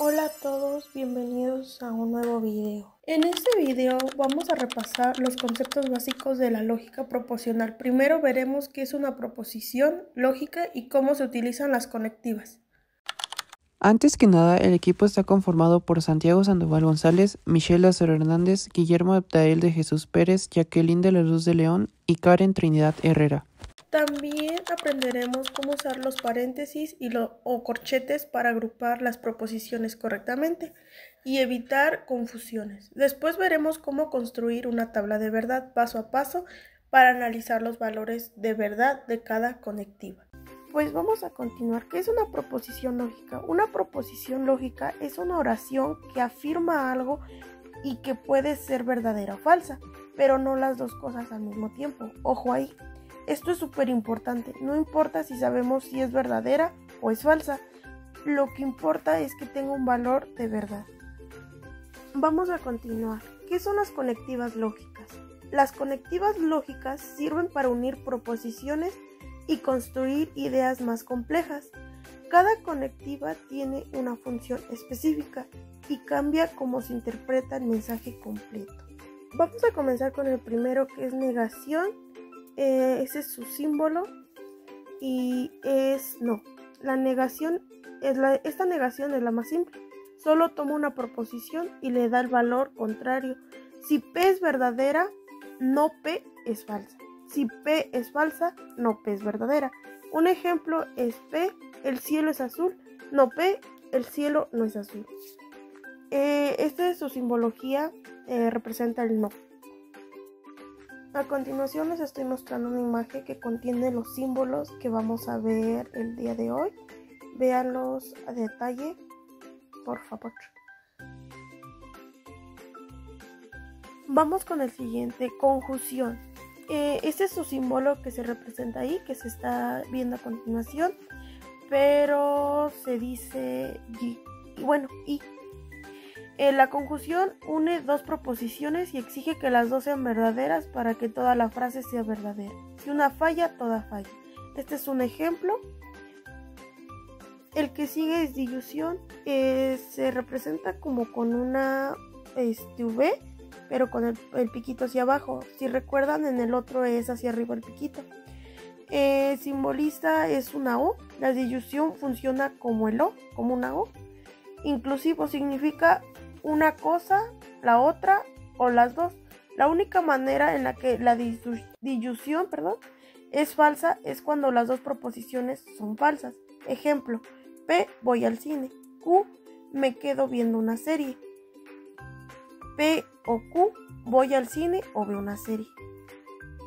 Hola a todos, bienvenidos a un nuevo video. En este video vamos a repasar los conceptos básicos de la lógica proposicional. Primero veremos qué es una proposición lógica y cómo se utilizan las conectivas. Antes que nada, el equipo está conformado por Santiago Sandoval González, Michelle Lázaro Hernández, Guillermo Abdael de Jesús Pérez, Jacqueline de la Luz de León y Karen Trinidad Herrera. También aprenderemos cómo usar los paréntesis o corchetes para agrupar las proposiciones correctamente y evitar confusiones. Después veremos cómo construir una tabla de verdad paso a paso para analizar los valores de verdad de cada conectiva. Pues vamos a continuar. ¿Qué es una proposición lógica? Una proposición lógica es una oración que afirma algo y que puede ser verdadera o falsa, pero no las dos cosas al mismo tiempo. Ojo ahí. Esto es súper importante. No importa si sabemos si es verdadera o es falsa. Lo que importa es que tenga un valor de verdad. Vamos a continuar. ¿Qué son las conectivas lógicas? Las conectivas lógicas sirven para unir proposiciones y construir ideas más complejas. Cada conectiva tiene una función específica y cambia cómo se interpreta el mensaje completo. Vamos a comenzar con el primero, que es negación. Ese es su símbolo y es no. Esta negación es la más simple. Solo toma una proposición y le da el valor contrario. Si P es verdadera, no P es falsa. Si P es falsa, no P es verdadera. Un ejemplo es P, el cielo es azul. No P, el cielo no es azul. Esta es su simbología, representa el no. A continuación les estoy mostrando una imagen que contiene los símbolos que vamos a ver el día de hoy. Véanlos a detalle, por favor. Vamos con el siguiente, conjunción. Este es su símbolo que se representa ahí, que se está viendo a continuación, pero se dice y. La conjunción une dos proposiciones y exige que las dos sean verdaderas para que toda la frase sea verdadera. Si una falla, toda falla. Este es un ejemplo. El que sigue es disyunción. Se representa como con una V, pero con el piquito hacia abajo. Si recuerdan, en el otro es hacia arriba el piquito. Simboliza es una O. La disyunción funciona como el O, como una O. Inclusivo significa una cosa, la otra o las dos. La única manera en la que la disyunción es falsa es cuando las dos proposiciones son falsas. Ejemplo, P, voy al cine. Q, me quedo viendo una serie. P o Q, voy al cine o veo una serie.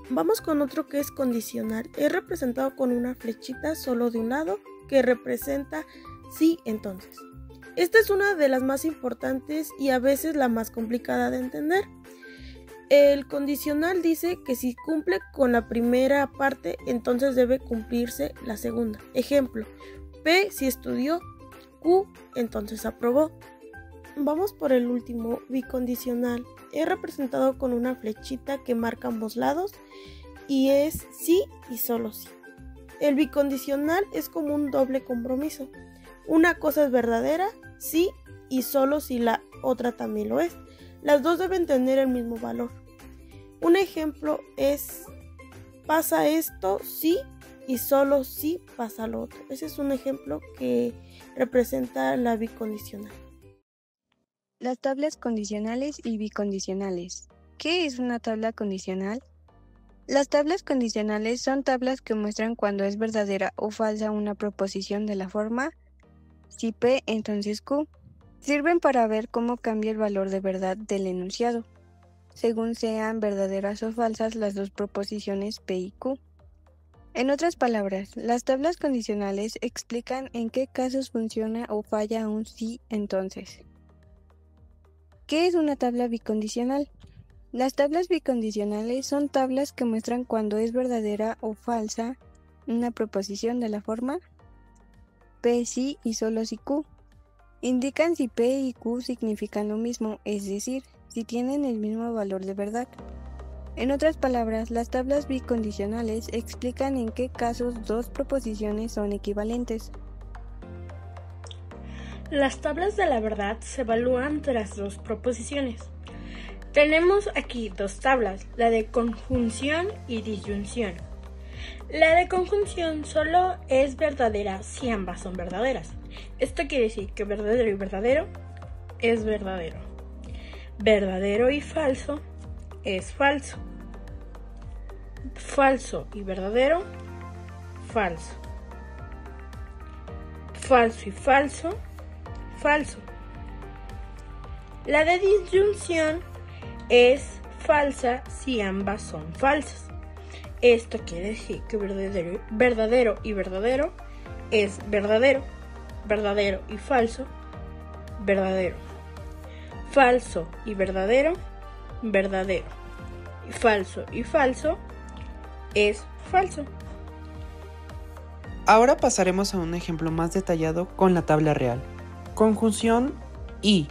Vamos con otro que es condicional. Es representado con una flechita solo de un lado que representa sí, entonces. Esta es una de las más importantes y a veces la más complicada de entender. El condicional dice que si cumple con la primera parte, entonces debe cumplirse la segunda. Ejemplo, P si estudió, Q entonces aprobó. Vamos por el último, bicondicional. Es representado con una flechita que marca ambos lados y es sí y solo sí. El bicondicional es como un doble compromiso. Una cosa es verdadera, sí, y solo si la otra también lo es. Las dos deben tener el mismo valor. Un ejemplo es pasa esto, sí, y solo si pasa lo otro. Ese es un ejemplo que representa la bicondicional. Las tablas condicionales y bicondicionales. ¿Qué es una tabla condicional? Las tablas condicionales son tablas que muestran cuando es verdadera o falsa una proposición de la forma si P, entonces Q. Sirven para ver cómo cambia el valor de verdad del enunciado, según sean verdaderas o falsas las dos proposiciones P y Q. En otras palabras, las tablas condicionales explican en qué casos funciona o falla un sí, entonces. ¿Qué es una tabla bicondicional? Las tablas bicondicionales son tablas que muestran cuando es verdadera o falsa una proposición de la forma P sí y solo si Q. Indican si P y Q significan lo mismo, es decir, si tienen el mismo valor de verdad. En otras palabras, las tablas bicondicionales explican en qué casos dos proposiciones son equivalentes. Las tablas de la verdad se evalúan tras dos proposiciones. Tenemos aquí dos tablas, la de conjunción y disyunción. La de conjunción solo es verdadera si ambas son verdaderas. Esto quiere decir que verdadero y verdadero es verdadero. Verdadero y falso es falso. Falso y verdadero, falso. Falso y falso, falso. La de disyunción es falsa si ambas son falsas. Esto quiere decir que verdadero y verdadero es verdadero. Verdadero y falso, verdadero. Falso y verdadero, verdadero. Y falso es falso. Ahora pasaremos a un ejemplo más detallado con la tabla real. Conjunción y.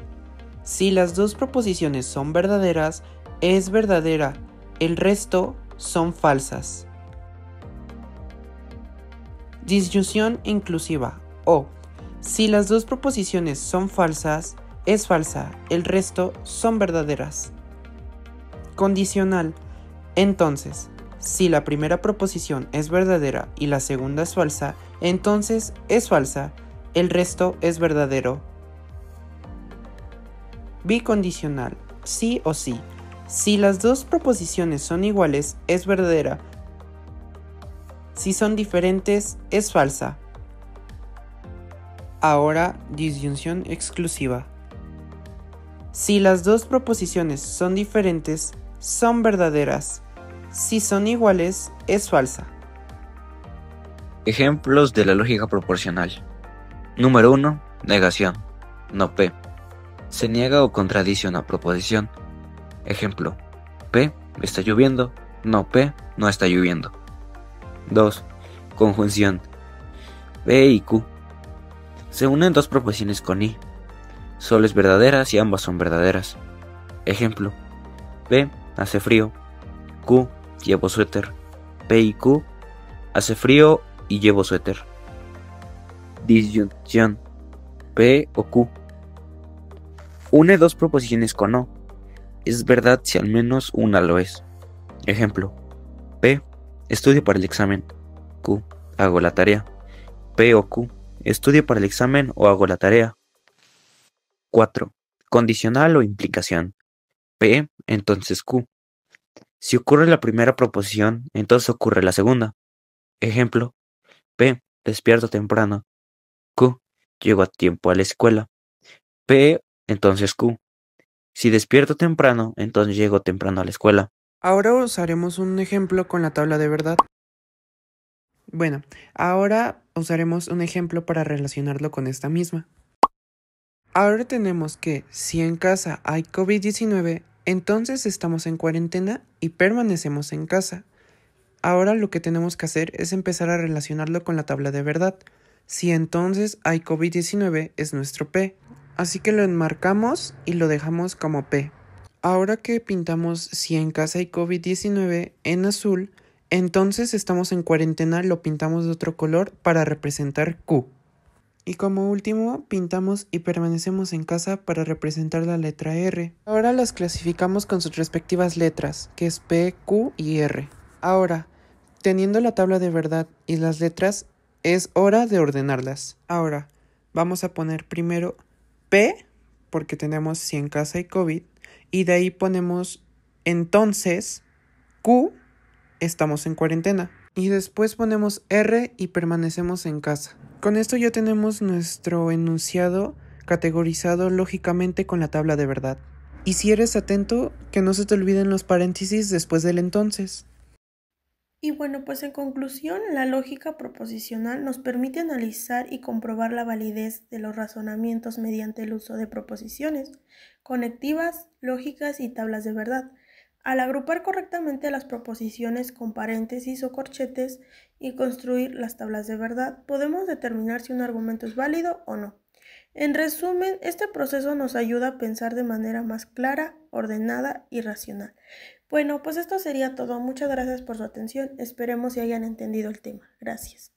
Si las dos proposiciones son verdaderas, es verdadera. El resto son falsas. Disyunción inclusiva o. Si las dos proposiciones son falsas, es falsa. El resto son verdaderas. Condicional. Entonces, si la primera proposición es verdadera y la segunda es falsa, entonces es falsa. El resto es verdadero. Bicondicional. Sí o sí. Si las dos proposiciones son iguales, es verdadera. Si son diferentes, es falsa. Ahora, disyunción exclusiva. Si las dos proposiciones son diferentes, son verdaderas. Si son iguales, es falsa. Ejemplos de la lógica proporcional. Número 1. Negación. No P. Se niega o contradice una proposición. Ejemplo. P. Está lloviendo. No P. No está lloviendo. 2. Conjunción. P y Q. Se unen dos proposiciones con I. Solo es verdadera si ambas son verdaderas. Ejemplo. P. Hace frío. Q. Llevo suéter. P y Q. Hace frío y llevo suéter. Disyunción. P o Q. Une dos proposiciones con O. Es verdad si al menos una lo es. Ejemplo. P. Estudio para el examen. Q. Hago la tarea. P o Q. Estudio para el examen o hago la tarea. 4. Condicional o implicación. P. Entonces Q. Si ocurre la primera proposición, entonces ocurre la segunda. Ejemplo. P. Despierto temprano. Q. Llego a tiempo a la escuela. P. Entonces Q. Si despierto temprano, entonces llego temprano a la escuela. Ahora usaremos un ejemplo con la tabla de verdad. Bueno, ahora usaremos un ejemplo para relacionarlo con esta misma. Ahora tenemos que si en casa hay COVID-19, entonces estamos en cuarentena y permanecemos en casa. Ahora lo que tenemos que hacer es empezar a relacionarlo con la tabla de verdad. Si entonces hay COVID-19 es nuestro P, así que lo enmarcamos y lo dejamos como P. Ahora que pintamos si en casa hay COVID-19 en azul, entonces estamos en cuarentena, lo pintamos de otro color para representar Q. Y como último, pintamos y permanecemos en casa para representar la letra R. Ahora las clasificamos con sus respectivas letras, que es P, Q y R. Ahora, teniendo la tabla de verdad y las letras, es hora de ordenarlas. Ahora, vamos a poner primero P, porque tenemos si en casa hay COVID, y de ahí ponemos entonces Q, estamos en cuarentena. Y después ponemos R y permanecemos en casa. Con esto ya tenemos nuestro enunciado categorizado lógicamente con la tabla de verdad. Y si eres atento, que no se te olviden los paréntesis después del entonces. Y bueno, pues en conclusión, la lógica proposicional nos permite analizar y comprobar la validez de los razonamientos mediante el uso de proposiciones, conectivas, lógicas y tablas de verdad. Al agrupar correctamente las proposiciones con paréntesis o corchetes y construir las tablas de verdad, podemos determinar si un argumento es válido o no. En resumen, este proceso nos ayuda a pensar de manera más clara, ordenada y racional. Bueno, pues esto sería todo. Muchas gracias por su atención. Esperemos que hayan entendido el tema. Gracias.